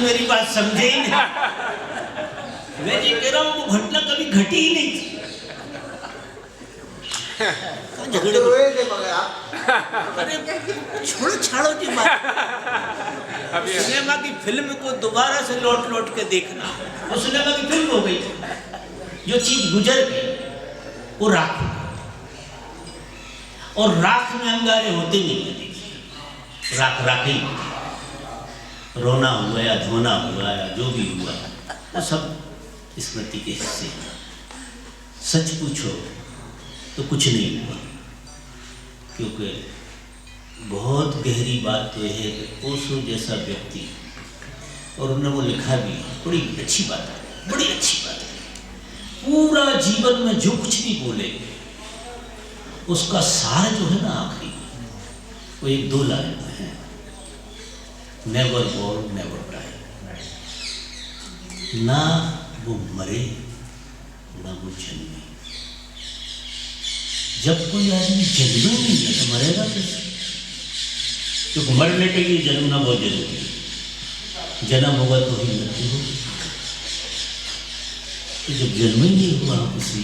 मेरी बात समझे ही नहीं। मैं ये कह रहा हूँ वो घटना कभी घटी ही नहीं थी। झगड़े अरे छोड़ो छाड़ो की बात। सिनेमा की फिल्म को दोबारा से लौट लौट के देखना, वो सिनेमा की फिल्म हो गई। जो चीज गुजर गई वो राख, और राख में अंगारे होते नहीं है। राख राखी, रोना हुआ या धोना हुआ या जो भी हुआ वो सब स्मृति के हिस्से। सच पूछो तो कुछ नहीं हुआ, क्योंकि बहुत गहरी बात तो यह है कि ओशो जैसा व्यक्ति, और उन्होंने वो लिखा भी, बड़ी अच्छी बात है, बड़ी अच्छी बात है। पूरा जीवन में जो कुछ भी बोले उसका सार जो है ना आखिरी, वो एक दो लाइन में है, नेवर बोर्न नेवर डाई। ना वो मरे ना वो जन्मे। जब कोई आदमी जन्मे नहीं है तो मरेगा कैसे? क्योंकि मरने के लिए जन्मना बहुत जरूरी है। जन्म होगा तो ही मृत्यु होगी। तो जब जन्म ही नहीं हुआ किसी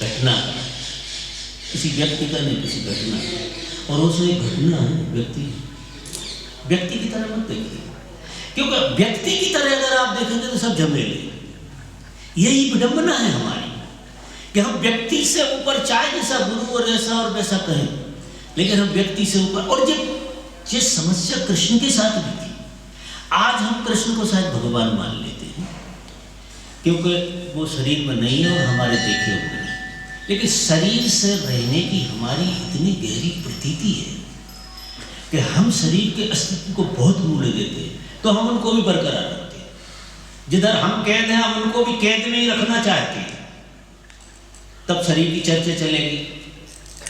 घटना, किसी व्यक्ति का नहीं, किसी घटना, और उसमें घटना व्यक्ति की तरह मत देखिए, क्योंकि व्यक्ति की तरह अगर आप देखेंगे तो सब झमेले। यही विडंबना है हमारी कि हम व्यक्ति से ऊपर, चाहे जैसा गुरु और ऐसा और वैसा कहें, लेकिन हम व्यक्ति से ऊपर। और जब ये समस्या कृष्ण के साथ भी थी, आज हम कृष्ण को शायद भगवान मान लेते हैं क्योंकि वो शरीर में नहीं है और हमारे देखे हुए हैं, लेकिन शरीर से रहने की हमारी इतनी गहरी प्रतीति है कि हम शरीर के अस्तित्व को बहुत मूल्य देते हैं, तो हम उनको भी बरकरार रखते हैं। जिधर हम कैद हैं हम उनको भी कैद में ही रखना चाहते हैं, तब शरीर की चर्चा चलेगी।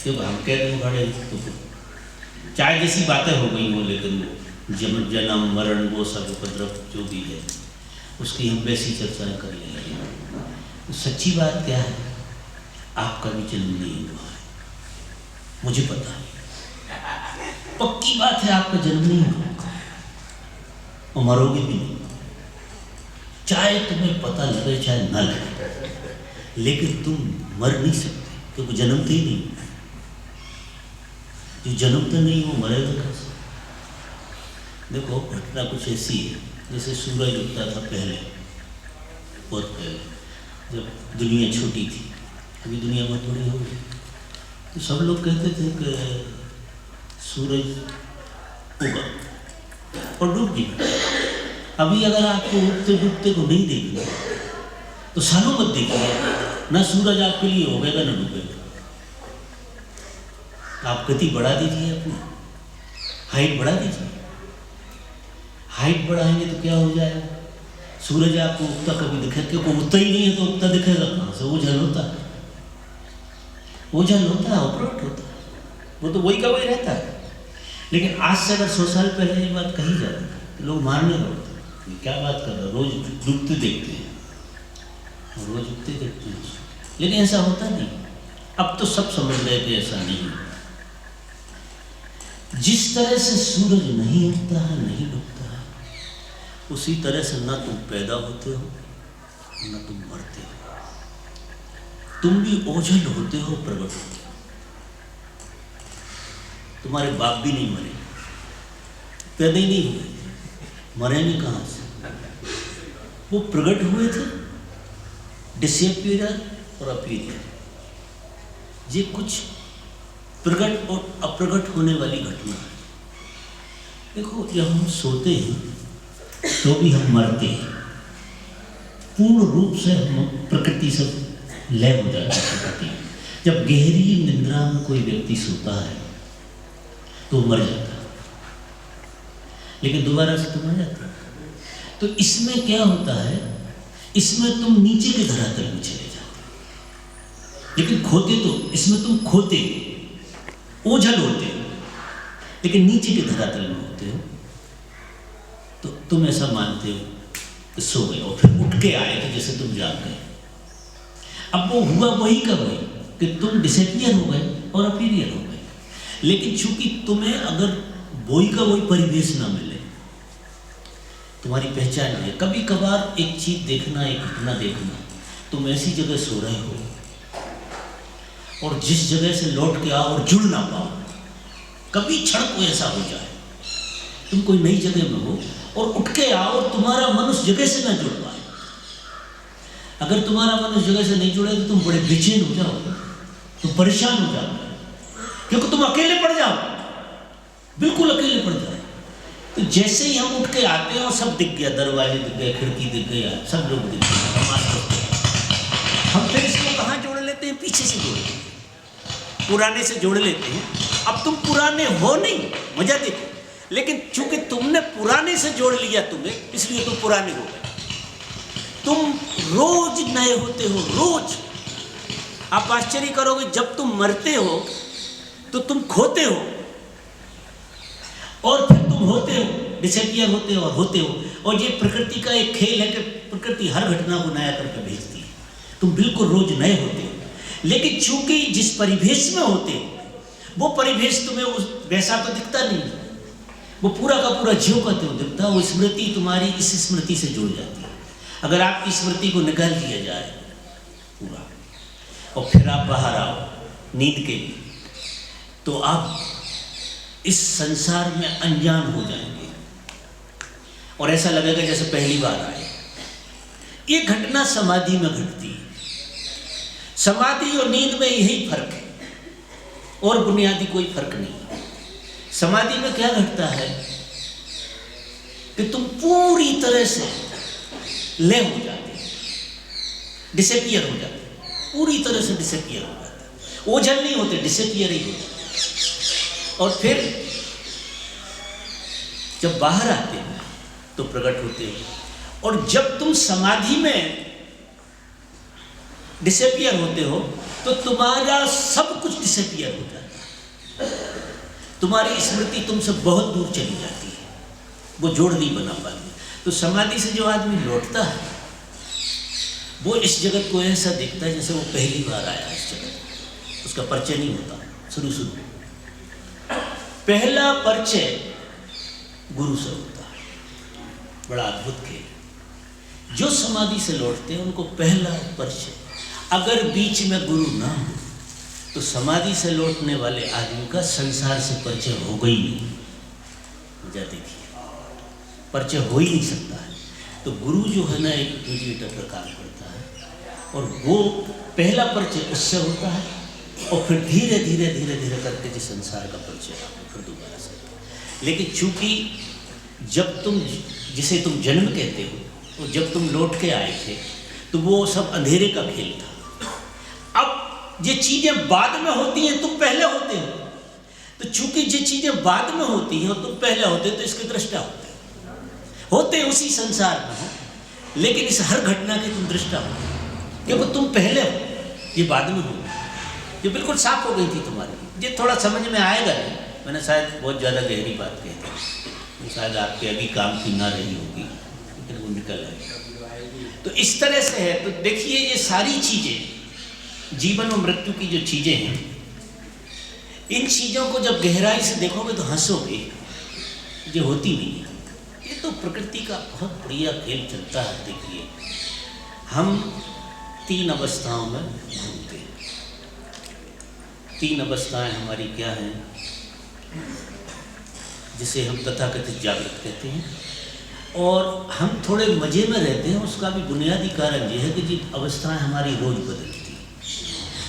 क्योंकि हम कैद में खड़े तो चाहे जैसी बातें हो गई हो, लेकिन जन्म मरण वो सब उपद्रव जो भी है उसकी हम वैसी चर्चाएं कर ले लगे। तो सच्ची बात क्या है, आपका भी जन्म नहीं हुआ है, मुझे पता है, पक्की बात है, आपका जन्म नहीं हुआ और मरोगे भी नहीं, चाहे तुम्हें पता लगे चाहे ना लगे, लेकिन तुम मर नहीं सकते क्योंकि जन्मते ही नहीं। जो जन्मते नहीं वो मरेगा कैसे? देखो घटना कुछ ऐसी है जैसे सूरज उगता था पहले, बहुत पहले, जब दुनिया छोटी थी, अभी दुनिया बहुत बड़ी हो गई, तो सब लोग कहते थे कि सूरज उगा और डूब गया। अभी अगर आपको उगते डूबते को नहीं देखना तो सालों मत देखिए, ना सूरज आपके लिए होगा ना डूबेगा। आप गति बढ़ा दीजिए, अपनी हाइट बढ़ा दीजिए। हाइट बढ़ाएंगे तो क्या हो जाएगा? सूरज आपको उगता कभी दिखे, क्योंकि उगता ही नहीं है तो उगता दिखेगा कहाँ से? ओझल होता है, ओझल होता है, ऑपरेट होता है, वो तो वही का वही रहता है। लेकिन आज से अगर 100 साल पहले ये बात कही जाती तो लोग मानने लगते, क्या बात कर रहे, रोज डूबते देखते हैं, रोज उगते देखते हैं, लेकिन ऐसा होता नहीं। अब तो सब समझ रहे कि ऐसा नहीं है। जिस तरह से सूरज नहीं उगता है नहीं डूबता है, उसी तरह से ना तुम पैदा होते हो ना तुम मरते हो। तुम भी ओझल होते हो, प्रकट होते हो। तुम्हारे बाप भी नहीं मरे, पैदा ही नहीं हुए, मरेंगे कहाँ से? वो प्रकट हुए थे, डिसअपियर और अपीरियर, ये कुछ प्रकट और अप्रकट होने वाली घटना है। देखो जब हम सोते हैं तो भी हम मरते हैं, पूर्ण रूप से हम प्रकृति से लय हो जाता है प्रकृति। जब गहरी निद्रा में कोई व्यक्ति सोता है तो मर जाता है, लेकिन दोबारा से तुम आ जाते हो। तो इसमें क्या होता है, इसमें तुम नीचे के धरातल में चले जाते हो, लेकिन खोते तो इसमें तुम खोते ओझल होते हो, लेकिन नीचे के धरातल में होते हो। तो तुम ऐसा मानते हो कि सो गए और फिर उठ के आए तो जैसे तुम जाग गए। अब वो हुआ वही का वही कि तुम डिसअपियर हो गए और अपीरियर हो गए, लेकिन चूंकि तुम्हें अगर वही का वही परिवेश ना मिले तुम्हारी पहचान है। कभी कभार एक चीज देखना, एक घटना देखना, तुम ऐसी जगह सो रहे हो और जिस जगह से लौट के आओ और जुड़ ना पाओ, कभी क्षण को ऐसा हो जाए तुम कोई नई जगह में हो और उठ के आओ और तुम्हारा मन उस जगह से ना जुड़ पाए। अगर तुम्हारा मन उस जगह से नहीं जुड़े तो तुम बड़े बेचैन हो जाओगे, तुम परेशान हो जाओगे, क्योंकि तुम अकेले पड़ जाओ, बिल्कुल अकेले पड़ जाओ। तो जैसे ही हम उठ के आते हैं और सब दिख गया, दरवाजे दिख गए, खिड़की दिख गया, सब लोग दिख गए, हम फिर इसको कहाँ जोड़ लेते हैं? पीछे से जोड़ लेते हैं, पुराने से जोड़ लेते हैं। अब तुम पुराने हो नहीं, मजा देखो, लेकिन चूंकि तुमने पुराने से जोड़ लिया तुम्हें, इसलिए तुम पुराने हो गए। तुम रोज नए होते हो, रोज। आप आश्चर्य करोगे, जब तुम मरते हो तो तुम खोते हो और फिर तुम होते हो, डिसअपियर होते हो और होते हो। और ये प्रकृति का एक खेल है कि प्रकृति हर घटना को नया करके भेजती है। तुम बिल्कुल रोज नए होते हो, लेकिन चूंकि जिस परिवेश में होते हो वो परिवेश तुम्हें उस वैसा तो दिखता नहीं, वो पूरा का पूरा ज्यों का त्यों दिखता है। वो स्मृति तुम्हारी इस स्मृति से जुड़ जाती है। अगर आपकी स्मृति को निकाल दिया जाए पूरा और फिर आप बाहर आओ नींद के लिए, तो आप इस संसार में अनजान हो जाएंगे और ऐसा लगेगा जैसे पहली बार आए। ये घटना समाधि में घटती है। समाधि और नींद में यही फर्क है और बुनियादी कोई फर्क नहीं। समाधि में क्या घटता है कि तुम पूरी तरह से ले हो जाते, डिसअपियर हो जाते, पूरी तरह से डिसअपियर हो जाते, ओझल नहीं होते, डिसअपियर ही होते। और फिर जब बाहर आते हो तो प्रकट होते हो। और जब तुम समाधि में डिसअपियर होते हो तो तुम्हारा सब कुछ डिसअपियर हो जाता है। तुम्हारी स्मृति तुमसे बहुत दूर चली जाती है, वो जोड़ नहीं बना पाती। तो समाधि से जो आदमी लौटता है वो इस जगत को ऐसा देखता है जैसे वो पहली बार आया इस जगत। उसका परिचय नहीं होता शुरू पहला परिचय गुरु से होता है। बड़ा अद्भुत खेल। जो समाधि से लौटते हैं उनको पहला परिचय, अगर बीच में गुरु ना हो तो समाधि से लौटने वाले आदमी का संसार से परिचय होगा ही नहीं। मजा देखिए, परिचय हो ही नहीं सकता है। तो गुरु जो है ना एक मीडिएटर का काम करता है और वो पहला परिचय उससे होता है और फिर धीरे धीरे धीरे धीरे करके जिस संसार का परिचय आपको फिर दोबारा से। लेकिन चूंकि जब तुम जिसे तुम जन्म कहते हो, और जब तुम लौट के आए थे तो वो सब अंधेरे का खेल था। अब ये चीजें बाद में होती हैं, तुम पहले होते हो। तो चूंकि ये चीजें बाद में होती हैं और तुम पहले होते हो तो इसके दृष्टा होते उसी संसार में हो, लेकिन इस हर घटना के तुम दृष्टा हो, क्योंकि तुम पहले हो, ये बाद में हो। ये बिल्कुल साफ हो गई थी तुम्हारी। ये थोड़ा समझ में आएगा नहीं, मैंने शायद बहुत ज़्यादा गहरी बात कही थी, शायद आपके अभी काम की ना रही होगी, लेकिन वो निकल आएगी। तो इस तरह से है। तो देखिए ये सारी चीज़ें, जीवन और मृत्यु की जो चीज़ें हैं, इन चीज़ों को जब गहराई से देखोगे तो हंसोगे, ये होती नहीं है। ये तो प्रकृति का बहुत बढ़िया खेल चलता है। देखिए हम 3 अवस्थाओं में घूमते हैं। 3 अवस्थाएं हमारी क्या हैं, जिसे हम तथाकथित जागृत कहते हैं, और हम थोड़े मज़े में रहते हैं। उसका भी बुनियादी कारण ये है कि जी अवस्थाएं हमारी रोज़ बदलती हैं।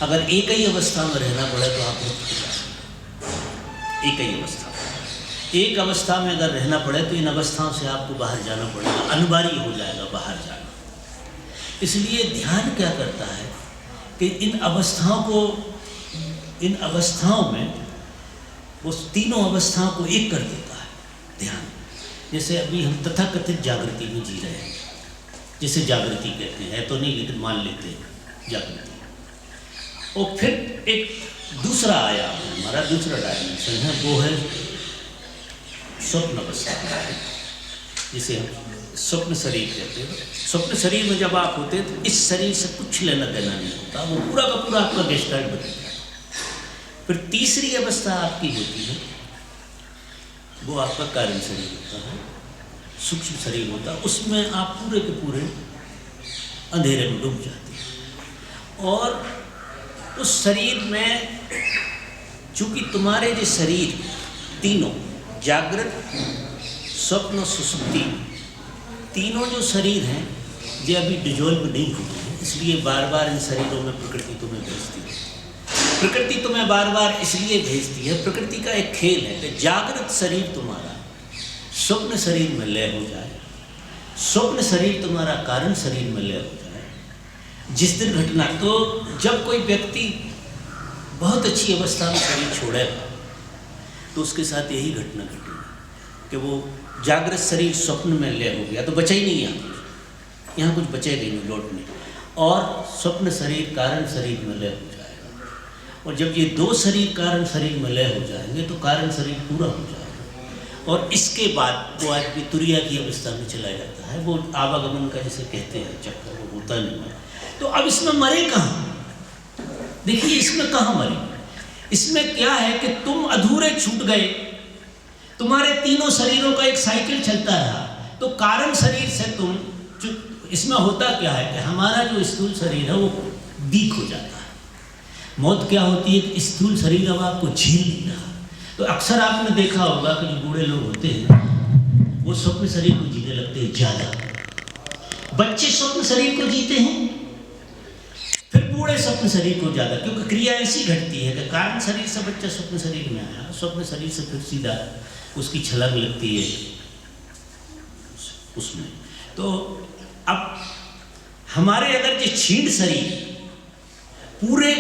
अगर एक ही अवस्था में रहना पड़े तो आप एक ही अवस्था, एक अवस्था में अगर रहना पड़े तो इन अवस्थाओं से आपको बाहर जाना पड़ेगा, अनिवार्य हो जाएगा बाहर जाना। इसलिए ध्यान क्या करता है कि इन अवस्थाओं में वो तीनों अवस्थाओं को एक कर देता है ध्यान। जैसे अभी हम तथाकथित जागृति में जी रहे हैं, जिसे जागृति कहते हैं, तो नहीं लेकिन मान लेते हैं जागृति। और फिर एक दूसरा आयाम है, हमारा दूसरा डायमेंशन है, वो है स्वप्न अवस्था, जिसे हम स्वप्न शरीर कहते हैं। स्वप्न शरीर में जब आप होते हैं तो इस शरीर से कुछ लेना देना नहीं होता, वो पूरा का पूरा आपका गेस्टाइल बदल जाता है। फिर तीसरी अवस्था आपकी होती है, वो आपका कारण शरीर होता है, सूक्ष्म शरीर होता है, उसमें आप पूरे के पूरे अंधेरे में डूब जाते हैं। और उस शरीर में चूंकि तुम्हारे जो शरीर तीनों जागृत, स्वप्न, सुषुप्ति, तीनों जो शरीर हैं ये अभी डिजोल्व नहीं हुए हैं, इसलिए बार बार इन शरीरों में प्रकृति तुम्हें भेजती है। प्रकृति तुम्हें बार बार इसलिए भेजती है, प्रकृति का एक खेल है कि जागृत शरीर तुम्हारा स्वप्न शरीर में लय हो जाए, स्वप्न शरीर तुम्हारा कारण शरीर में लय हो जाए। जिस दिन घटना, तो जब कोई व्यक्ति बहुत अच्छी अवस्था में शरीर छोड़ेगा तो उसके साथ यही घटना घटेगी कि वो जागृत शरीर स्वप्न में लय हो गया तो बचा ही नहीं, यहाँ कुछ बचेगा ही नहीं लौटने, और स्वप्न शरीर कारण शरीर में लय हो जाएगा। और जब ये दो शरीर कारण शरीर में लय हो जाएंगे तो कारण शरीर पूरा हो जाएगा, और इसके बाद वो आदमी तुरिया की अवस्था में चला जाता है, वो आवागमन का जिसे कहते हैं चक्कर, वो होता नहीं है। तो अब इसमें मरे कहाँ? देखिए इसमें कहाँ मरे, इसमें क्या है कि तुम अधूरे छूट गए, तुम्हारे तीनों शरीरों का एक साइकिल चलता रहा, तो कारण शरीर से तुम, इसमें होता क्या है कि हमारा जो स्थूल शरीर है वो वीक हो जाता है। मौत क्या होती है कि स्थूल शरीर अब आपको झेल नहीं रहा। तो अक्सर आपने देखा होगा कि जो बूढ़े लोग होते हैं वो स्वप्न शरीर को जीने लगते हैं ज़्यादा, बच्चे स्वप्न शरीर को जीते हैं, फिर बूढ़े स्वप्न शरीर को ज़्यादा, क्योंकि क्रिया ऐसी घटती है कि कारण शरीर से बच्चा स्वप्न शरीर में आया, स्वप्न शरीर से फिर सीधा उसकी छलक लगती है उसमें। तो अब हमारे अगर ये छींड़ शरीर पूरे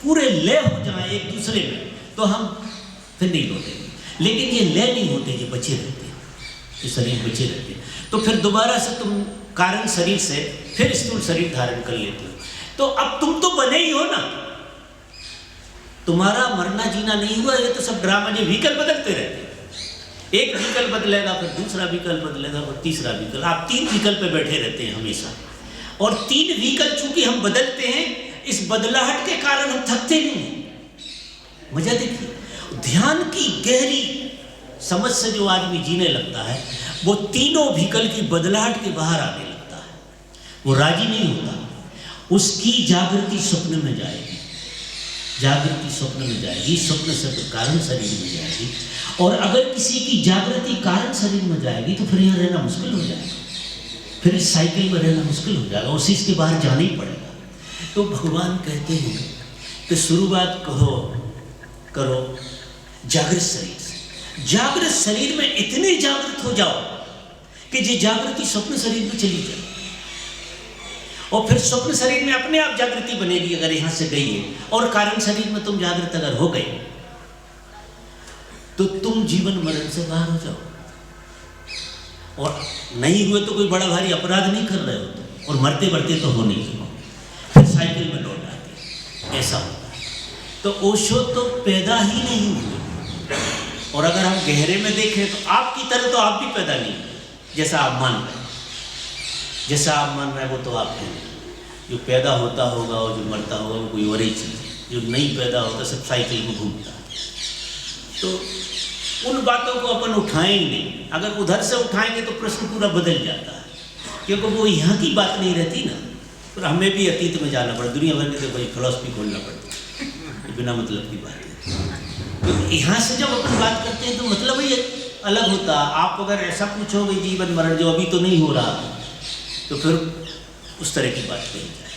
पूरे लय हो जाए एक दूसरे में तो हम फिर नहीं लौटेंगे, लेकिन ये लय नहीं होते, ये बचे रहते हैं, ये शरीर बचे रहते हैं। तो फिर दोबारा से तुम कारण शरीर से फिर स्थूल शरीर धारण कर लेते हो। तो अब तुम तो बने ही हो ना, तुम्हारा मरना जीना नहीं हुआ, ये तो सब ड्रामा, ये व्हीकल बदलते रहते हैं। एक व्हीकल बदलेगा, फिर दूसरा व्हीकल बदलेगा, फिर तीसरा व्हीकल, आप 3 व्हीकल पे बैठे रहते हैं हमेशा। और 3 व्हीकल चूंकि हम बदलते हैं, इस बदलाहट के कारण हम थकते नहीं हैं। मजा देखिए, ध्यान की गहरी समझ से जो आदमी जीने लगता है वो तीनों व्हीकल की बदलाहट के बाहर आने लगता है, वो राजी नहीं होता। उसकी जागृति स्वप्न में जाएगी, जागृति स्वप्न में जाएगी, स्वप्न से कारण शरीर में जाएगी, और अगर किसी की जागृति कारण शरीर में जाएगी तो फिर यहाँ रहना मुश्किल हो जाएगा, फिर इस साइकिल में रहना मुश्किल हो जाएगा, उसी इसके बाहर जाना ही पड़ेगा। तो भगवान कहते हैं कि शुरुआत करो जागृत शरीर से। जागृत शरीर में इतने जागृत हो जाओ कि ये जागृति स्वप्न शरीर में चली जाए, और फिर स्वप्न शरीर में अपने आप जागृति बनेगी अगर यहां से गई है, और कारण शरीर में तुम जागृत अगर हो गए तो तुम जीवन मरण से बाहर हो जाओ। और नहीं हुए तो कोई बड़ा भारी अपराध नहीं कर रहे हो तुम, और मरते मरते तो हो नहीं, फिर साइकिल में लौट आते, ऐसा होता है। तो ओशो तो पैदा ही नहीं हुए, और अगर हम गहरे में देखें तो आपकी तरह तो आप भी पैदा नहीं हुए, जैसा आप मान रहे हैं, जैसा आप मान रहे हैं वो तो आप हैं। जो पैदा होता होगा और जो मरता होगा वो कोई और ही चीज़ है, जो नहीं पैदा होता सब साइकिल में घूमता है। तो उन बातों को अपन उठाएं ही नहीं, अगर उधर से उठाएंगे तो प्रश्न पूरा बदल जाता है, क्योंकि वो यहाँ की बात नहीं रहती ना, फिर हमें भी अतीत में जाना पड़ता, दुनिया भर के तो भाई फिलॉसफी खोलना पड़ता, बिना मतलब की बात है। तो यहाँ से जब अपन बात करते हैं तो मतलब ही अलग होता। आप अगर ऐसा पूछोगे जीवन मरण जो अभी तो नहीं हो रहा, तो फिर उस तरह की बात कही जाए।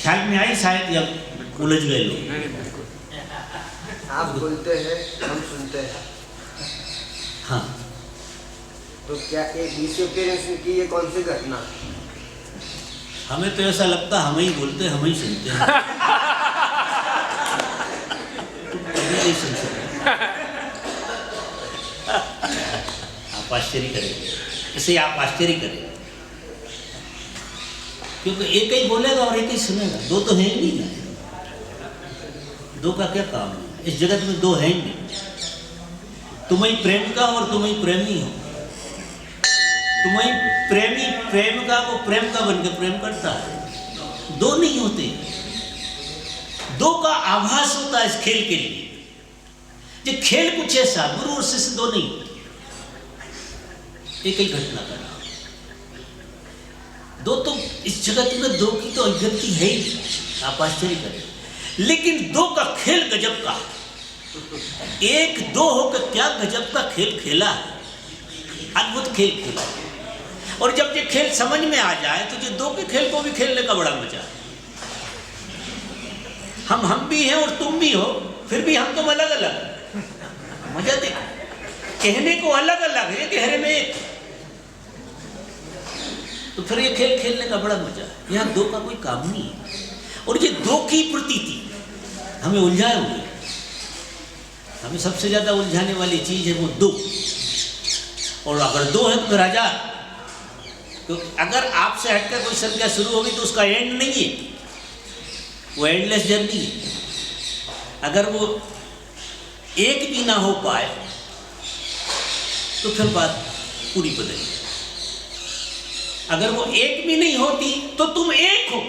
ख्याल में आई शायद, या उलझ गए लोग? आप बोलते हैं, हम सुनते हैं। हाँ, तो क्या एक डिसअपीयरेंस की ये कौन सी घटना? हमें तो ऐसा लगता हम ही बोलते हैं, हम ही सुनते हैं। नहीं सुन सकते, आप आश्चर्य करेंगे, इसे आप आश्चर्य करेंगे, क्योंकि एक ही बोलेगा और एक ही सुनेगा, दो तो है ही नहीं ना। दो का क्या काम है इस जगत में? दो है ही नहीं। तुम ही प्रेम का और तुम ही प्रेमी हो, तुम ही प्रेमी प्रेम का, वो प्रेम का बनकर प्रेम करता है। दो नहीं होते, दो का आभास होता है इस खेल के लिए। ये खेल कुछ ऐसा, गुरु और शिष्य दो नहीं होते। एक ही घटना का नाम। दो तो इस जगत में दो की तो अभिव्यक्ति है ही, आप आश्चर्य करें, लेकिन दो का खेल गजब का। एक दो होकर क्या गजब का खेल खेला है, अद्भुत खेल खेला है। और जब ये खेल समझ में आ जाए तो ये दो के खेल को भी खेलने का बड़ा मजा है। हम भी हैं और तुम भी हो, फिर भी हम तुम अलग अलग, मजा देखो, कहने को अलग अलग है, गहरे में एक। तो फिर ये खेल खेलने का बड़ा मजा है। यहाँ दो का कोई काम नहीं है। और ये दो की प्रतीति हमें उलझाए हुए, हमें सबसे ज्यादा उलझाने वाली चीज है वो दो। और अगर दो है तो फिर हजार, तो अगर आपसे हटकर कोई संख्या शुरू होगी तो उसका एंड नहीं है, वो एंडलेस जर्नी है। अगर वो एक भी ना हो पाए तो फिर बात पूरी बदली। अगर वो एक भी नहीं होती तो तुम एक हो,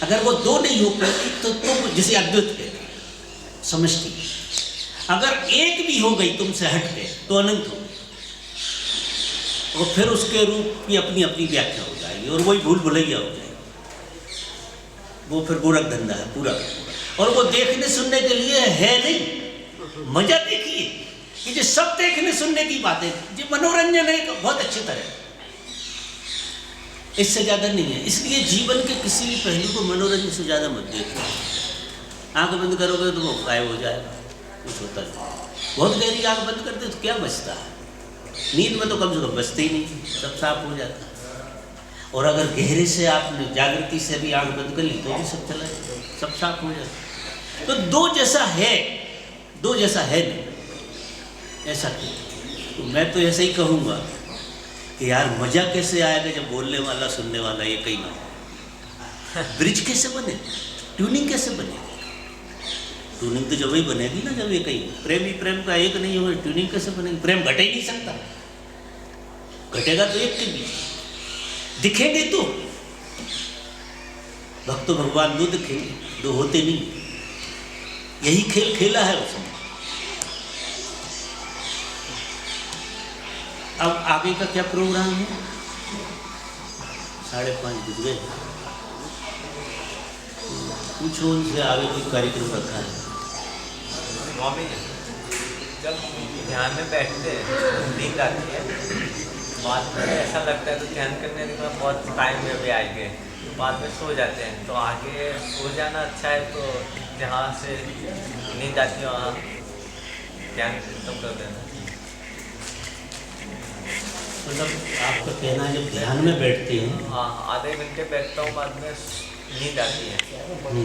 अगर वो दो नहीं हो पाती तो तुम, जिसे अद्वैत कहते हैं, समष्टि। अगर एक भी हो गई तुमसे हटके तो अनंत हो, और फिर उसके रूप की अपनी अपनी व्याख्या हो जाएगी और वही भूल भुलैया हो जाएगी। वो फिर गोरख धंधा है पूरा। और वो देखने सुनने के लिए है नहीं, मजा देखिए कि जो सब देखने सुनने की बातें, जो मनोरंजन है बहुत अच्छी तरह, इससे ज्यादा नहीं है। इसलिए जीवन के किसी भी पहलू को मनोरंजन से ज्यादा मत देखो। आंख बंद करोगे तो वो गायब हो जाएगा, कुछ होता नहीं। बहुत गहरी आंख बंद करते तो क्या बचता है, नींद में तो कम से कम बचते ही नहीं, सब साफ हो जाता। और अगर गहरे से आपने जागृति से भी आंख बंद कर ली तो भी सब चला जाता, सब साफ हो जाता। तो दो जैसा है, दो जैसा है नहीं, ऐसा क्यों? तो मैं तो ऐसा ही कहूँगा कि यार मजा कैसे आएगा जब बोलने वाला सुनने वाला ये कहीं ना। ब्रिज कैसे बने, ट्यूनिंग कैसे बनेगी? ट्यूनिंग तो जब ही बनेगी ना जब ये कहीं प्रेमी प्रेम का एक नहीं होगा, ट्यूनिंग कैसे बनेगी? प्रेम घटे ही नहीं सकता, घटेगा तो एक के बीच दिखेंगे तो भक्त तो भगवान दो दिखेंगे, दो होते नहीं। यही खेल खेला है उसने। अब आगे का क्या प्रोग्राम है? 5:30 बज गए, पूछो उनसे आगे कोई कार्यक्रम रखा है? स्वामी जब ध्यान में बैठते हैं नींद आती है, बाद में ऐसा लगता है तो ध्यान करने के बाद बहुत टाइम में भी आएंगे, तो बाद में सो जाते हैं। तो आगे सो जाना अच्छा है, तो जहाँ से नींद आती है वहाँ ध्यान खत्म कर देना। मतलब आपका कहना है जब ध्यान में बैठते हैं, हाँ, आधे घंटे बैठता हूँ, बाद में नींद आती है।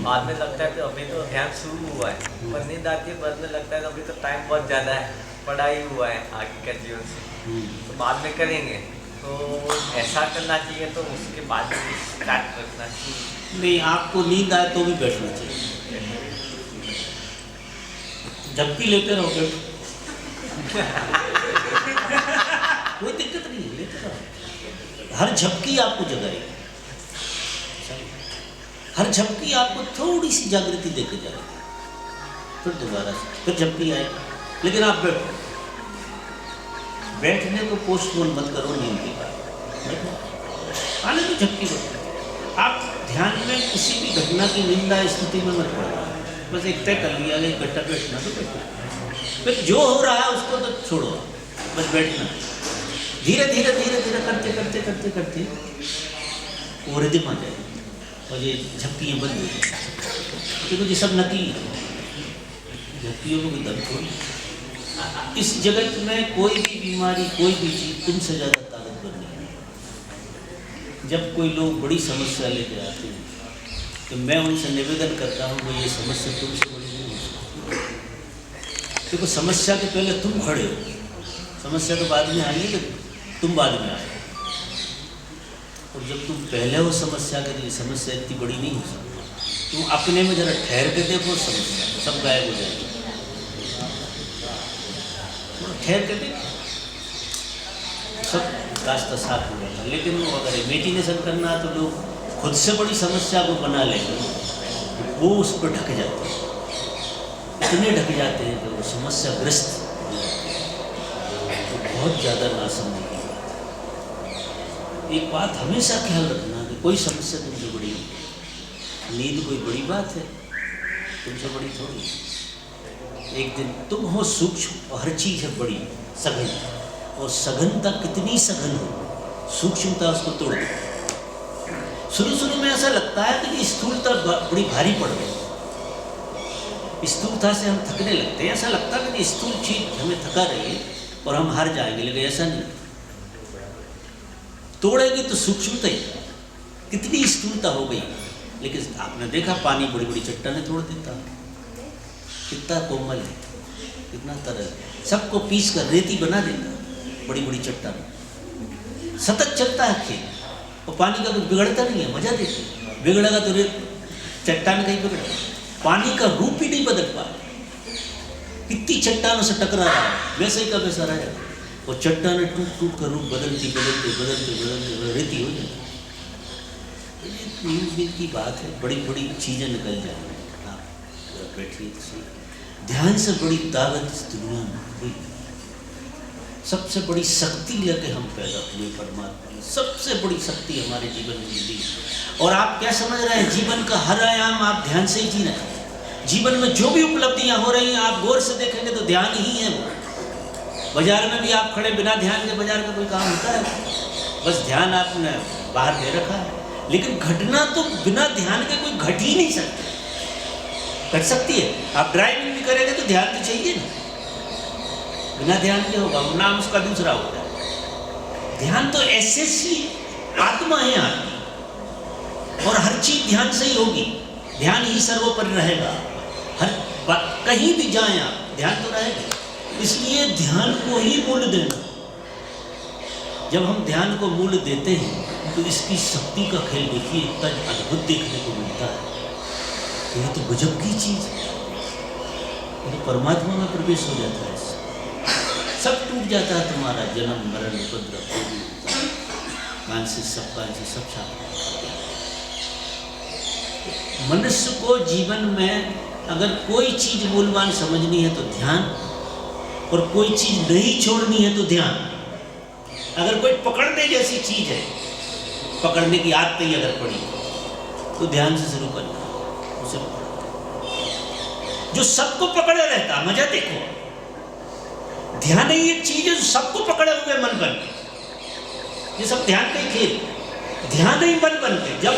बाद में लगता है कि अभी तो ध्यान शुरू हुआ है, पर नींद आती है, बाद में लगता है कि अभी तो टाइम बहुत ज़्यादा है, पढ़ाई हुआ है आगे का जीवन से, तो बाद में करेंगे। तो ऐसा करना चाहिए, तो उसके बाद स्टार्ट रखना चाहिए। नहीं, आपको नींद आए तो भी बैठना चाहिए, झपकी लेते रहो, कोई दिक्कत नहीं है, लेते रहो। हर झपकी आपको जगाएगी, हर झपकी आपको थोड़ी सी जागृति देकर जाएगी, फिर दोबारा से फिर झपकी आएगी। लेकिन आप बैठो, बैठने को पोस्टपोन मत करो, नींद की बात आने तो झपकी बैठो। आप ध्यान में किसी भी घटना की निंदा स्थिति में मत पड़ो, बस एक तय कर लिया एक घंटा बैठना तो बैठो, फिर जो हो रहा है उसको तो छोड़ो, बस बैठना। धीरे धीरे धीरे धीरे करते करते करते करते वो रिदम आ जाएगी और ये झपकियाँ बंद हो जाएगी, क्योंकि ये सब नकली है, झपकियों को भी दम छोड़। इस जगत में कोई भी बीमारी, कोई भी चीज़ तुमसे ज़्यादा ताकतवर नहीं है। जब कोई लोग बड़ी समस्या लेके आते हैं तो मैं उनसे निवेदन करता हूँ कि ये समस्या तुमसे बड़ी नहीं हो सकती, क्योंकि समस्या के पहले तुम खड़े हो, समस्या तो बाद में आएगी तो तुम बाद में आए, और जब तुम पहले हो समस्या के लिए, समस्या इतनी बड़ी नहीं हो सकती। तुम अपने में जरा ठहर के देखो, समस्या सब गायब हो जाएगी, ठहर के देखो सब रास्ता साफ हो जाएगा। लेकिन वो अगर इमेजिनेशन करना है तो लोग खुद से बड़ी समस्या को बना लेंगे, वो उस पर ढक जाते हैं, इतने ढक जाते हैं कि वो समस्याग्रस्त हो जाते हैं। तो बहुत ज़्यादा ना समझने की बात है। एक बात हमेशा ख्याल रखना कि कोई समस्या तुमसे बड़ी नहीं, नींद कोई बड़ी बात है, तुमसे बड़ी थोड़ी। एक दिन तुम हो सूक्ष्म और हर चीज़ है बड़ी सघन, और सघनता कितनी सघन हो, सूक्ष्मता उसको तोड़ दे। शुरू में ऐसा लगता है कि स्थूलता बड़ी भारी पड़ गई, स्थूलता से हम थकने लगते हैं, ऐसा लगता है कि स्थूल चीज हमें थका रही है और हम हार जाएंगे, लेकिन ऐसा नहीं। तोड़ेगी तो सूक्ष्मता ही, कितनी स्थूलता हो गई। लेकिन आपने देखा पानी बड़ी बड़ी चट्टानें तोड़ देता, कितना कोमल है, कितना तरल, सबको पीस कर रेती बना देता, बड़ी बड़ी चट्टान सतत चलता है खेल, और पानी का कुछ बिगड़ता नहीं है, मजा देते। बिगड़ेगा तो चट्टान का ही बिगड़ेगा, पानी का रूप ही नहीं बदल पाए, कितनी चट्टानों से टकरा रहा है वैसे ही का वैसा रहेगा, और चट्टानें टूट टूट कर रूप बदलती बदलते बदलते बदलते रेती हो जाती। ये की बात है, बड़ी बड़ी चीज़ें निकल जाएंगी। आप बैठिए तो सही, ध्यान से बड़ी ताकत इस दुनिया में कोई, सबसे बड़ी शक्ति लेके हम पैदा हुए परमात्मा ने, सबसे बड़ी शक्ति हमारे जीवन में दी। और आप क्या समझ रहे हैं, जीवन का हर आयाम आप ध्यान से ही जी रहे हैं। जीवन में जो भी उपलब्धियां हो रही हैं आप गौर से देखेंगे तो ध्यान ही है वो। बाजार में भी आप खड़े बिना ध्यान के बाजार का कोई काम होता है? बस ध्यान आपने बाहर दे रखा है, लेकिन घटना तो बिना ध्यान के कोई घट ही नहीं सकती। घट सकती है, आप ड्राइविंग भी करेंगे तो ध्यान तो चाहिए ना, बिना ध्यान के होगा, नाम उसका दूसरा हो जाए। ध्यान तो ऐसे सी आत्मा है आपकी, और हर चीज ध्यान से ही होगी, ध्यान ही सर्वोपरि रहेगा। हर कहीं भी जाएं आप, ध्यान तो रहेगा। इसलिए ध्यान को ही मूल्य देना। जब हम ध्यान को मूल्य देते हैं तो इसकी शक्ति का खेल देखिए, इतना अद्भुत देखने को मिलता है। यह तो गजब की चीज है, तो परमात्मा में प्रवेश हो जाता है, सब टूट जाता है तुम्हारा जन्म मरण उपद्रव, कान से सब छाप। मनुष्य को जीवन में अगर कोई चीज मूल्यवान समझनी है तो ध्यान, और कोई चीज नहीं छोड़नी है तो ध्यान। अगर कोई पकड़ने जैसी चीज है, पकड़ने की आदत ही अगर पड़ी तो ध्यान से शुरू करना, उसे जो सबको पकड़े रहता, मजा देखो। ध्यान ही एक चीज है जो सबको पकड़े हुए मन बन के, ये सब ध्यान का ही खेल। ध्यान ही मन बन के, जब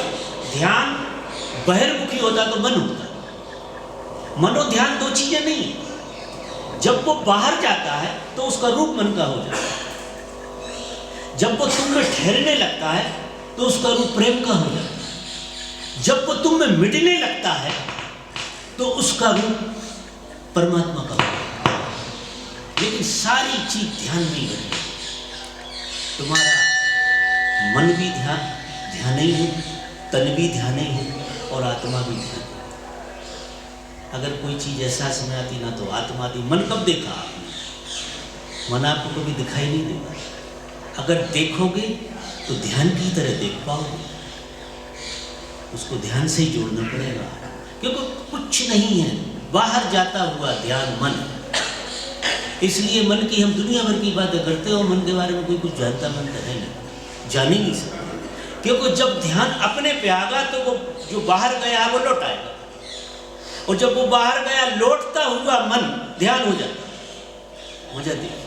ध्यान बहिर्मुखी होता तो मन होता। मनो ध्यान दो चीजें नहीं है। जब वो बाहर जाता है तो उसका रूप मन का हो जाता है, जब वो तुम में ठहरने लगता है तो उसका रूप प्रेम का हो जाता है, जब वो तुम में मिटने लगता है तो उसका रूप परमात्मा का हो जाता है। लेकिन सारी चीज ध्यान नहीं बनी, तुम्हारा मन भी ध्यान ही हो, तन भी ध्यान ही हो, और आत्मा भी ध्यान। अगर कोई चीज एहसास में आती ना तो आत्मा आती। मन कब देखा आपने? मन आपको कभी दिखाई नहीं देगा। अगर देखोगे तो ध्यान की तरह देख पाओगे, उसको ध्यान से ही जोड़ना पड़ेगा, क्योंकि कुछ नहीं है बाहर जाता हुआ ध्यान मन। इसलिए मन की हम दुनिया भर की बातें करते हो, मन के बारे में कोई कुछ जानता मन तो है नहीं, जान ही नहीं सकते। क्योंकि जब ध्यान अपने पे आगा तो वो जो बाहर गया वो लौट आएगा, और जब वो बाहर गया लौटता हुआ मन ध्यान हो जाता। मजा देखिए,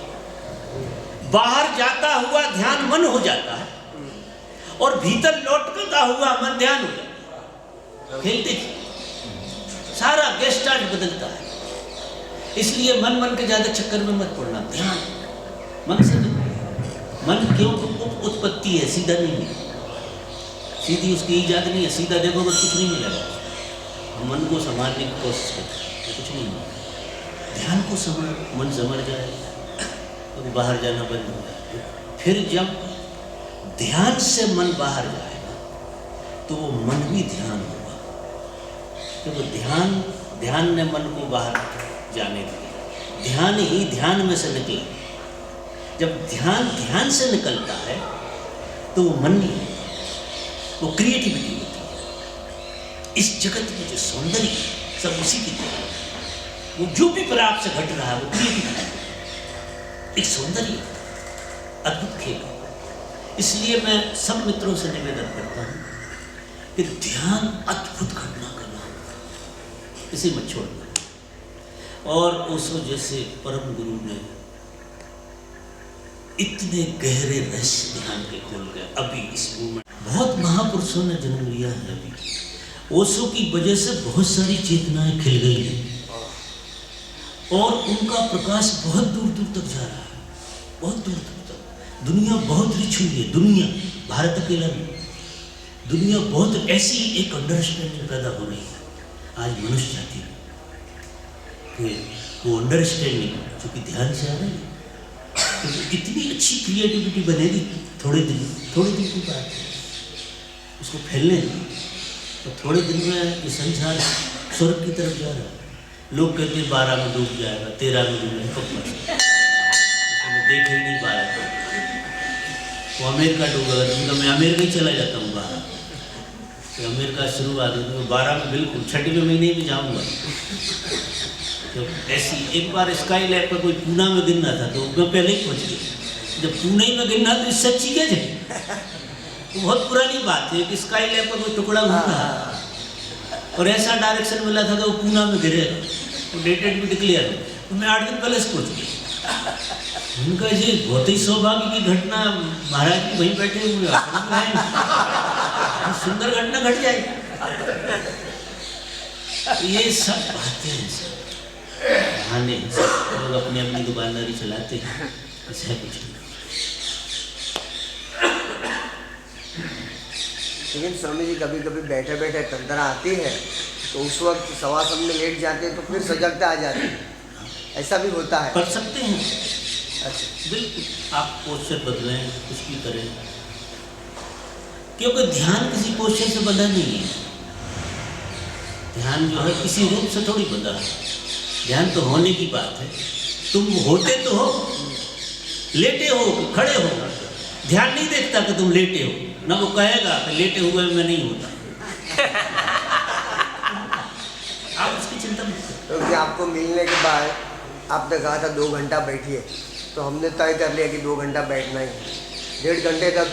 बाहर जाता हुआ ध्यान मन हो जाता है, और भीतर लौटता हुआ मन ध्यान हो जाता है। खेल देखिए, सारा गेस्टार्ट बदलता है। इसलिए मन के ज्यादा चक्कर में मत पड़ना, ध्यान मन से। मन क्यों उत्पत्ति है, सीधा नहीं है, सीधी उसकी ईजाद नहीं है। सीधा देखोगे कुछ नहीं मिलेगा। मन को संभालने की कोशिश करते कुछ नहीं मिलेगा। ध्यान को मन समझ जाए तो बाहर जाना बंद हो जाए। फिर जब ध्यान से मन बाहर जाएगा तो वो मन भी ध्यान होगा, क्योंकि ध्यान ने मन को बाहर जाने दिया। ध्यान ही ध्यान में से निकला। जब ध्यान से निकलता है तो वो मन नहीं, वो क्रिएटिविटी होती है। इस जगत में जो सौंदर्य है सब उसी की तरह, वो जो भी पर आपसे घट रहा है वो क्रिएटिविटी, एक सौंदर्य। अद्भुत खेल है। इसलिए मैं सब मित्रों से निवेदन करता हूँ कि ध्यान अद्भुत घटना का नाम है, इसे मत छोड़ना। और ओशो जैसे परम गुरु ने इतने गहरे रहस्य ध्यान के खोल गए। अभी इस मूवमेंट बहुत महापुरुषों ने जन्म लिया है। अभी ओशो की वजह से बहुत सारी चेतनाएं खिल गई हैं और उनका प्रकाश बहुत दूर दूर तक जा रहा है, बहुत दूर दूर तक। दुनिया बहुत रिच हुई है, दुनिया, भारत अकेला नहीं, दुनिया बहुत ऐसी एक अंडरस्टैंडिंग पैदा हो रही है आज मनुष्य जाति में कि वो अंडरस्टैंडिंग जो कि ध्यान से आ रही है, तो इतनी अच्छी क्रिएटिविटी बनेगी थोड़े दिन की बात है, उसको फैलने दें तो थोड़े दिन में ये संसार स्वर्ग की तरफ जा रहा है। लोग कहते हैं 12 में डूब जाएगा, 13 में डूब जाएगा, कब मैं देख ही नहीं पा रहा था। वो अमेरिका डूबेगा तो मैं अमेरिका ही चला जाता हूँ 12, तो अमेरिका शुरुआत है तो 12 में बिल्कुल 6वें महीने में जाऊँगा। तो ऐसी एक बार स्काई लैब पर कोई पूना में गिरना था तो मैं पहले ही पहुँच गया। जब पुणे में गिरना तो इससे अच्छी क्या जाए, तो बहुत पुरानी बात है कि स्काई लैब पर कोई टुकड़ा घूम रहा है और ऐसा डायरेक्शन मिला था कि वो पूना में गिरे, वो डेटेड भी डिक्लेयर है, तो मैं 8 दिन पहले से पहुँच गया। उनका ये बहुत ही सौभाग्य की घटना, महाराज जी वहीं बैठे हुए सुंदर घटना घट जाएगी। ये सब बातें हैं, बहाने लोग अपनी अपनी दुकानदारी चलाते हैं, ऐसा कुछ नहीं। लेकिन स्वामी जी कभी कभी बैठे बैठे तंत्रा आती है तो उस वक्त शवासन में लेट जाते हैं तो फिर सजगता आ जाती है, ऐसा भी होता है? कर सकते हैं, अच्छा बिल्कुल। आप पोस्चर बदलें, कुछ भी करें, क्योंकि ध्यान किसी पोस्चर से बंधा नहीं है। ध्यान जो है किसी रूप से थोड़ी बंधा है, ध्यान तो होने की बात है। तुम होते तो हो, लेटे हो, खड़े हो, ध्यान नहीं देखता कि तुम लेटे हो, ना वो कहेगा कि लेटे हुए मैं नहीं होता। आप उसकी चिंता मत करो। क्योंकि आपको मिलने के बाद आपने कहा था 2 घंटा बैठिए, तो हमने तय कर लिया कि 2 घंटा बैठना ही। 1.5 घंटे तक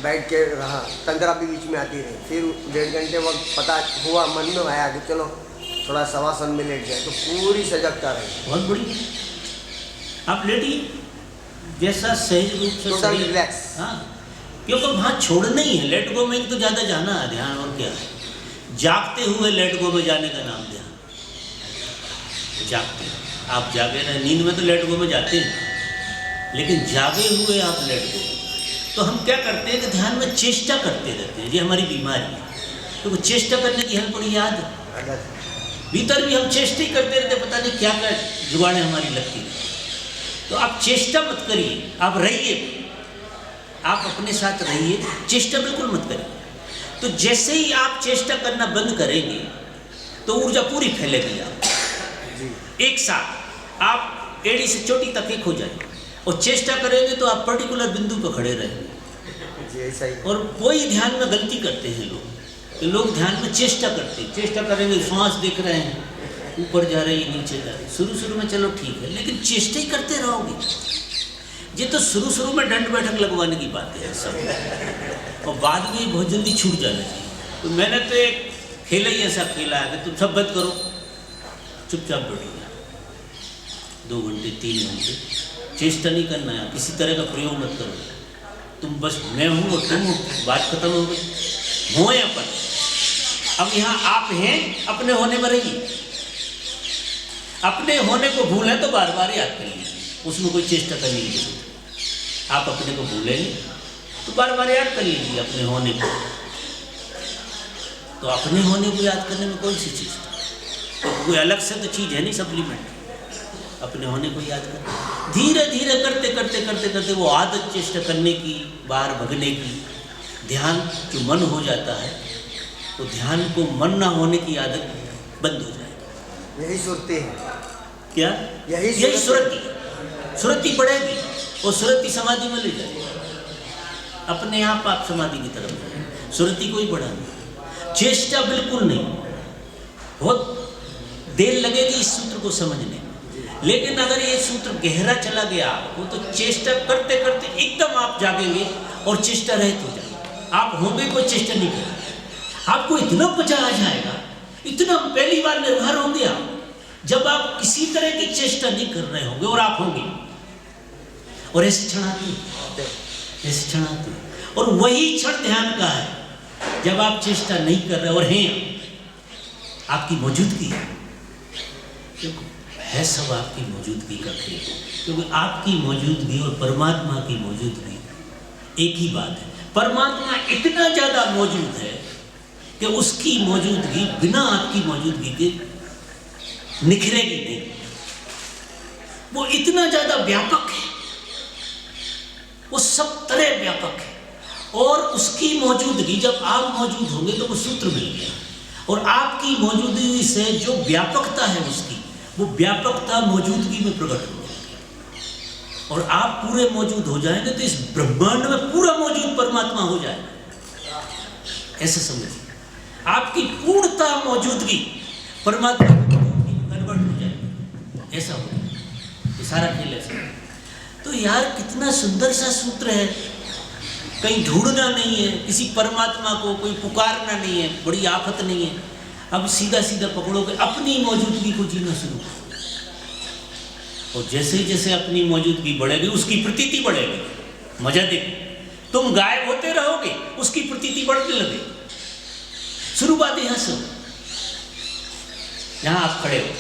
बैठ के रहा, तंत्रा भी बीच में आती रही। फिर 1.5 घंटे वक्त पता हुआ, मन में आया कि चलो थोड़ा शवासन में लेट जाए, तो पूरी सजगता रही। बहुत बढ़िया, आप लेटिए जैसा सही रूप से, टोटल रिलैक्स। हाँ, क्योंकि वहाँ छोड़ना ही है। लेट गो में तो ज़्यादा जाना है ध्यान, और क्या है। जागते हुए लेट गो में जाने का नाम ध्यान। जागते आप जागे रहे, नींद में तो लेट गो में जाते हैं, लेकिन जागे हुए आप लेट गो। तो हम क्या करते हैं कि ध्यान में चेष्टा करते रहते हैं, ये हमारी बीमारी है। तो चेष्टा करने की हमें बड़ी याद है, भीतर भी हम चेष्टा ही करते रहते, पता नहीं क्या क्या जुगाड़ें हमारी लगती है। तो आप चेष्टा मत करिए, आप रहिए, आप अपने साथ रहिए, चेष्टा बिल्कुल मत करिए। तो जैसे ही आप चेष्टा करना बंद करेंगे तो ऊर्जा पूरी फैलेगी। आप एक साथ आप एड़ी से चोटी तक एक हो जाएंगे, और चेष्टा करेंगे तो आप पर्टिकुलर बिंदु पर खड़े रहेंगे। और कोई ध्यान में गलती करते हैं लोग ध्यान में चेष्टा करते हैं, चेष्टा करेंगे, श्वास देख रहे हैं, ऊपर जा रही है, नीचे जा रही है। शुरू में चलो ठीक है, लेकिन चेष्टा ही करते रहोगे। ये तो शुरू में दंड बैठक लगवाने की बात है सब, और बाद में बहुत जल्दी छूट जाना चाहिए। तो मैंने तो एक खेला ही ऐसा खेला है कि तुम सब बंद करो, चुपचाप बैठो, 2 घंटे 3 घंटे चेष्टा नहीं करना है, किसी तरह का प्रयोग मत करो। तुम बस मैं हूँ और तुम हो, बात खत्म हो गई। हो अपन, अब यहाँ आप हैं, अपने होने में रहिए। अपने होने को भूलें तो बार बार याद कर लीजिए, उसमें कोई चेष्टा करने की जरूरत है। आप अपने को भूलेंगे तो बार बार याद कर लीजिए अपने होने को। तो अपने होने को याद करने में कौन सी चीज़, तो कोई अलग से तो चीज़ है नहीं, सप्लीमेंट। अपने होने को याद कर, धीरे धीरे करते करते करते करते वो आदत चेष्टा करने की, बाहर भगने की, ध्यान जो मन हो जाता है, तो ध्यान को मन ना होने की आदत बंद हो जाएगी। यही सुरती है क्या, यही सुरती बढ़ेगी और सुरती समाधि में ले जाएगी। अपने आप समाधि की तरफ जाएंगे, सुरती को ही बढ़ाना, चेष्टा बिल्कुल नहीं। बहुत देर लगेगी इस सूत्र को समझने में, लेकिन अगर ये सूत्र गहरा चला गया वो तो चेष्टा करते करते एकदम आप जागेंगे और चेष्टा रहित हो जाएंगे। आप होंगे कोई चेष्टा नहीं करेंगे, आपको इतना मजा आ जाएगा, इतना पहली बार निर्भर होंगे आप जब आप किसी तरह की चेष्टा नहीं कर रहे होंगे और आप होंगे। और ऐसे क्षण आते हैं, ऐसे क्षण आते हैं। और वही क्षण ध्यान का है जब आप चेष्टा नहीं कर रहे और हैं, आपकी मौजूदगी है, है सब आपकी मौजूदगी का खेल। क्योंकि आपकी मौजूदगी और परमात्मा की मौजूदगी एक ही बात है। परमात्मा इतना ज्यादा मौजूद है कि उसकी मौजूदगी बिना आपकी मौजूदगी के निखरेगी नहीं। वो इतना ज्यादा व्यापक है, वो सब तरह व्यापक है। और उसकी मौजूदगी जब आप मौजूद होंगे तो वो सूत्र मिल गया, और आपकी मौजूदगी से जो व्यापकता है उसकी, वो व्यापकता मौजूदगी में प्रकट हो जाएगी। और आप पूरे मौजूद हो जाएंगे तो इस ब्रह्मांड में पूरा मौजूद परमात्मा हो जाएगा। ऐसा समझिए, आपकी पूर्णता मौजूदगी परमात्मा कन्वर्ट हो जाएगी, ऐसा हो जाएगा। ये सारा खेल ऐसा। तो यार कितना सुंदर सा सूत्र है, कहीं ढूंढना नहीं है, किसी परमात्मा को कोई पुकारना नहीं है, बड़ी आफत नहीं है। अब सीधा सीधा पकड़ोगे, अपनी मौजूदगी को जीना शुरू करो। और जैसे जैसे अपनी मौजूदगी बढ़ेगी उसकी प्रतीति बढ़ेगी। मजा देखो, तुम गायब होते रहोगे उसकी प्रतीति बढ़ने लगेगी। शुरुआत यहां से हो, जहां आप खड़े हो।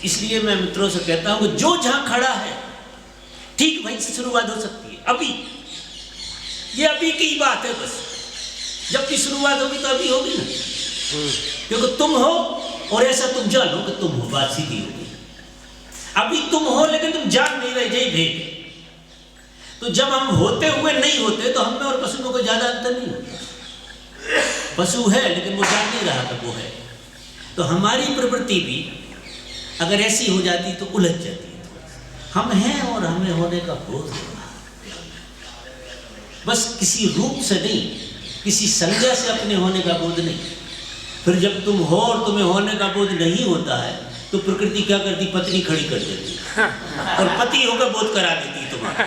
इसलिए मैं मित्रों से कहता हूं कि जो जहां खड़ा है ठीक वहीं से शुरुआत हो सकती है। अभी ये अभी की बात है, बस जब की शुरुआत होगी तो अभी होगी ना, क्योंकि तुम हो और ऐसा तुम जानो कि तुम हो, बात सीधी होगी। अभी तुम हो लेकिन तुम जान नहीं रहे, यही भेद। तो जब हम होते हुए नहीं होते तो हम में और पशु में कोई ज्यादा अंतर नहीं होता। पशु है लेकिन वो जान नहीं रहा था वो है। तो हमारी प्रवृत्ति भी अगर ऐसी हो जाती तो उलझ जाती है। हम हैं और हमें होने का बोध होगा, बस किसी रूप से नहीं, किसी संज्ञा से अपने होने का बोध नहीं। फिर जब तुम हो और तुम्हें होने का बोध नहीं होता है तो प्रकृति क्या करती, पत्नी खड़ी कर देती और पति होकर बोध करा देती तुम्हारा।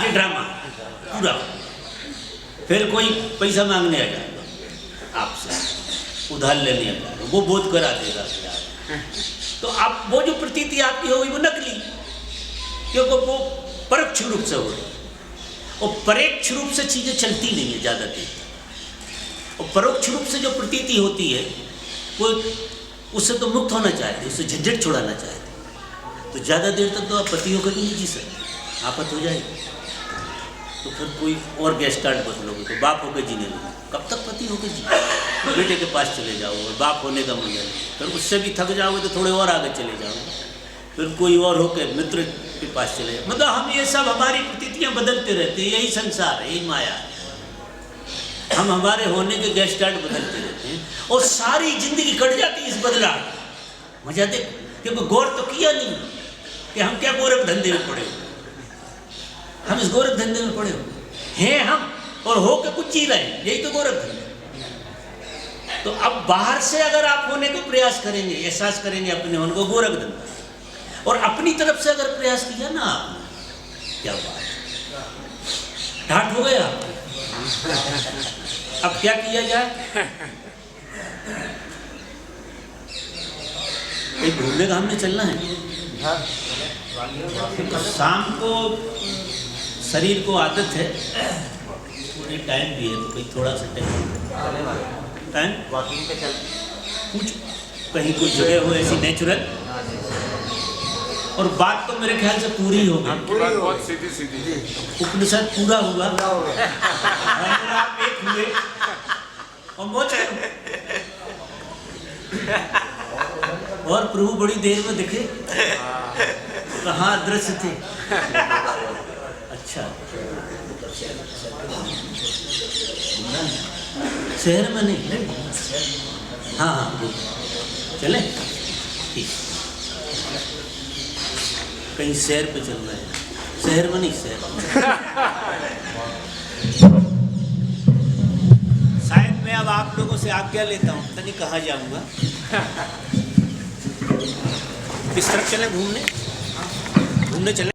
ये ड्रामा पूरा। फिर कोई पैसा मांगने आ जाएगा आपसे, उधार लेने आ जाएगा, वो बोध करा देगा। तो आप वो जो प्रतीति आपकी होगी वो नकली, क्योंकि वो परोक्ष रूप से हो रही। और परोक्ष रूप से चीजें चलती नहीं है ज्यादा देर तक। और परोक्ष रूप से जो प्रतीति होती है वो उससे तो मुक्त होना चाहते, उससे झंझट छुड़ाना चाहते। तो ज्यादा देर तक तो आप पति होकर नहीं जी सकते, आफत हो जाएगी। तो फिर कोई और गैस कार्ड बदलोगे तो बाप होकर जीने लोगे। कब तक पति होकर जी? बेटे के पास चले जाओ और बाप होने का मजा नहीं। फिर उससे भी थक जाओगे तो थोड़े और आगे चले जाओगे, फिर कोई और होकर मित्र के पास चले जाओ। मतलब हम ये सब हमारी प्रतीतियां बदलते रहते हैं। यही संसार है, यही माया है। हम हमारे होने के गैस कार्ड बदलते रहते हैं और सारी जिंदगी कट जाती है इस बदलाव। मजा देख, क्योंकि गौर तो किया नहीं कि हम क्या गोरख धंधे में पड़े हुए। हम इस गोरख धंधे में पड़े हुए हैं हम, और हो के कुछ जी रहे हैं, यही तो गोरख धंधे। तो अब बाहर से अगर आप होने का प्रयास करेंगे, एहसास करेंगे अपने होने को, गोरख धंधा। और अपनी तरफ से अगर प्रयास किया ना आपने, क्या बात, ढाट हो गया। अब क्या किया जाए? एक घूमने का हमने चलना है। तो शाम को शरीर को आदत है, पूरी टाइम भी है, तो कोई थोड़ा सा टाइम वॉकिंग पे चल, कुछ कहीं कोई जगह हो ऐसी नेचुरल। और बात तो मेरे ख्याल से पूरी हो गई, बहुत सीधी सीधी। उपनिषद पूरा हुआ, आप एक हुए और मौज करो। और प्रभु बड़ी देर में दिखे, कहाँ अदृश्य थे। अच्छा, शहर में नहीं, हाँ हाँ चले ठीक। कहीं शहर पे चल रहे हैं, शहर में नहीं, शहर शायद मैं अब आप लोगों से आज्ञा लेता हूँ, पता नहीं कहाँ जाऊँगा। किस तरफ चलें घूमने? घूमने चलें?